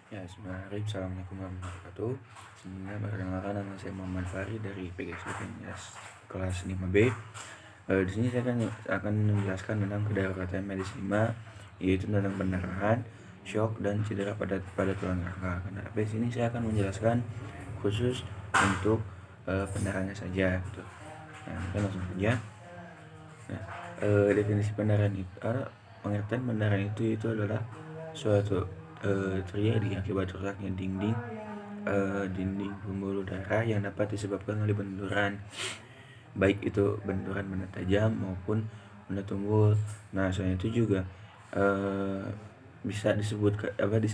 Ya, bismillahirrahmanirrahim. Assalamualaikum warahmatullahi wabarakatuh. Sebelumnya perkenalkan, nama saya Muhammad Fahri dari PGSD PNS kelas 5B. Di sini saya akan menjelaskan tentang kedaruratan medis 5, yaitu tentang pendarahan, shock, dan cedera pada tulang rangka. Kenapa di sini saya akan menjelaskan khusus untuk pendarahannya saja gitu. Nah, kita langsung saja. Nah, definisi pendarahan itu, pengertian pendarahan itu adalah suatu terjadi akibat rusaknya dinding pembuluh darah yang dapat disebabkan oleh benturan, baik itu benturan benda tajam maupun benda tumpul. Nah, selain itu juga bisa bisa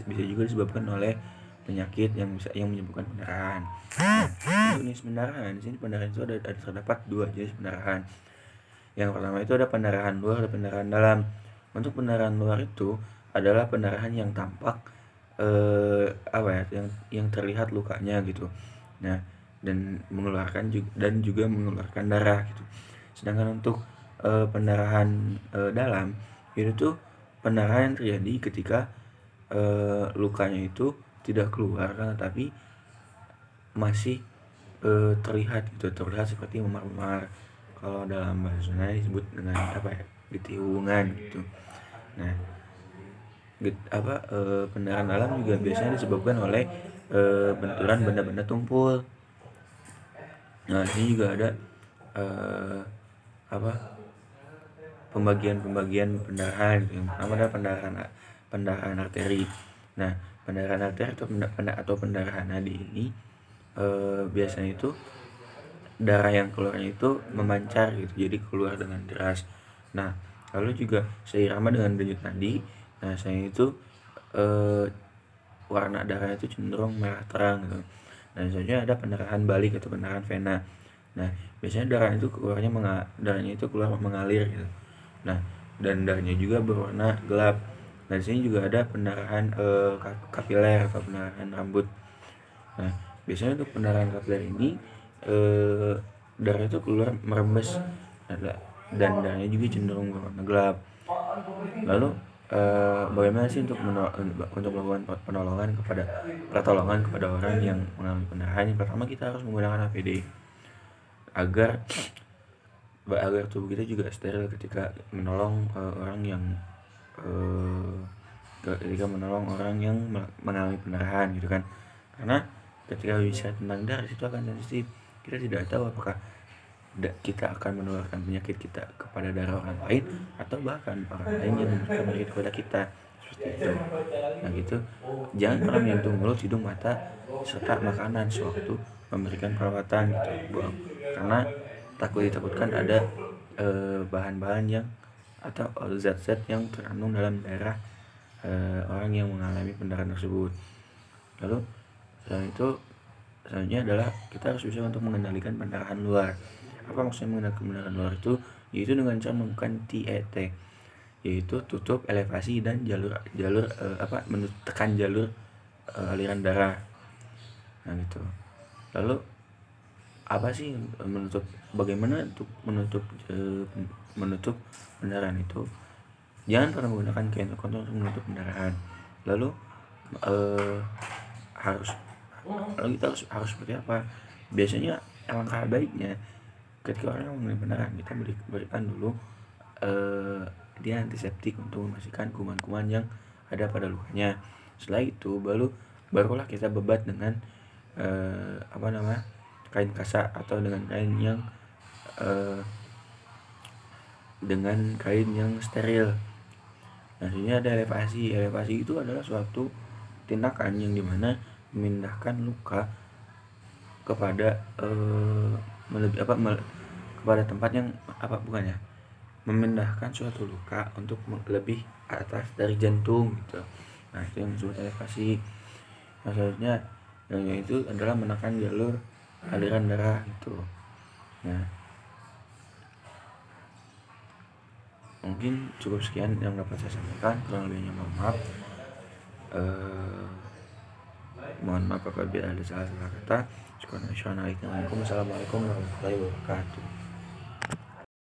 juga disebabkan oleh penyakit yang menyebabkan pendarahan. Nah, jenis pendarahan di sini pendarahan itu ada terdapat dua jenis pendarahan. Yang pertama itu ada pendarahan luar dan pendarahan dalam. Untuk pendarahan luar itu adalah pendarahan yang tampak yang terlihat lukanya gitu. Nah, dan juga mengeluarkan darah gitu. Sedangkan untuk pendarahan dalam itu tuh pendarahan yang terjadi ketika lukanya itu tidak keluar tapi masih terlihat seperti memar-memar. Kalau dalam bahasa Sunda disebut dengan getiungan gitu. Nah, pendarahan dalam juga biasanya disebabkan oleh benturan benda-benda tumpul. Nah, ini juga ada eh, apa pembagian pendarahan gitu. Yang pertama adalah pendarahan arteri. Nah, pendarahan arteri atau pendarahan nadi ini biasanya itu darah yang keluarnya itu memancar gitu, jadi keluar dengan deras. Nah, lalu juga seirama dengan denyut nadi. Nah, saya itu warna darahnya itu cenderung merah terang gitu. Nah, selanjutnya ada pendarahan balik atau pendarahan vena. Nah, biasanya darahnya itu keluar mengalir gitu. Nah, dan darahnya juga berwarna gelap. Nah, di sini juga ada pendarahan kapiler atau pendarahan rambut. Nah, biasanya untuk pendarahan kapiler ini darah itu keluar merembes dan darahnya juga cenderung berwarna gelap. Lalu bagaimana sih untuk melakukan pertolongan kepada orang yang mengalami pendarahan? Yang pertama, kita harus menggunakan APD agar tubuh kita juga steril ketika menolong orang yang mengalami pendarahan gitu kan. Karena ketika bicara tentang darah itu akan sensitif. Kita tidak tahu apakah kita akan menularkan penyakit kita kepada darah orang lain atau bahkan orang lain yang memberikan penyakit kepada kita, seperti itu. Nah gitu, jangan pernah menyentuh mulut, hidung, mata serta makanan sewaktu memberikan perawatan gitu, buang. Karena ditakutkan ada bahan-bahan yang atau zat-zat yang terkandung dalam darah orang yang mengalami pendarahan tersebut. Lalu selanjutnya adalah kita harus bisa untuk mengendalikan pendarahan luar. Apa maksudnya mengendalikan pendarahan luar itu? Yaitu dengan cara melakukan TET, yaitu tutup, elevasi, dan tekan jalur aliran darah. Nah gitu. Lalu bagaimana untuk menutup pendarahan itu? Jangan pernah menggunakan kain kotor untuk menutup pendarahan. Lalu kita harus seperti apa? Biasanya alangkah baiknya ketika orang mengalami pendarahan, kita berikan dulu dia antiseptik untuk memastikan kuman-kuman yang ada pada lukanya. Setelah itu barulah kita bebat dengan kain kasa atau dengan kain yang steril. Nah, ini ada elevasi. Elevasi itu adalah suatu tindakan yang dimana memindahkan luka kepada kepada tempat yang memindahkan suatu luka untuk lebih atas dari jantung gitu. Nah, itu yang disebut elevasi. Nah, selanjutnya yang itu adalah menekan jalur aliran darah gitu. Nah, mungkin cukup sekian yang dapat saya sampaikan. Kurang lebihnya mohon maaf. Mohon maaf apabila ada salah kata. Assalamualaikum warahmatullahi wabarakatuh.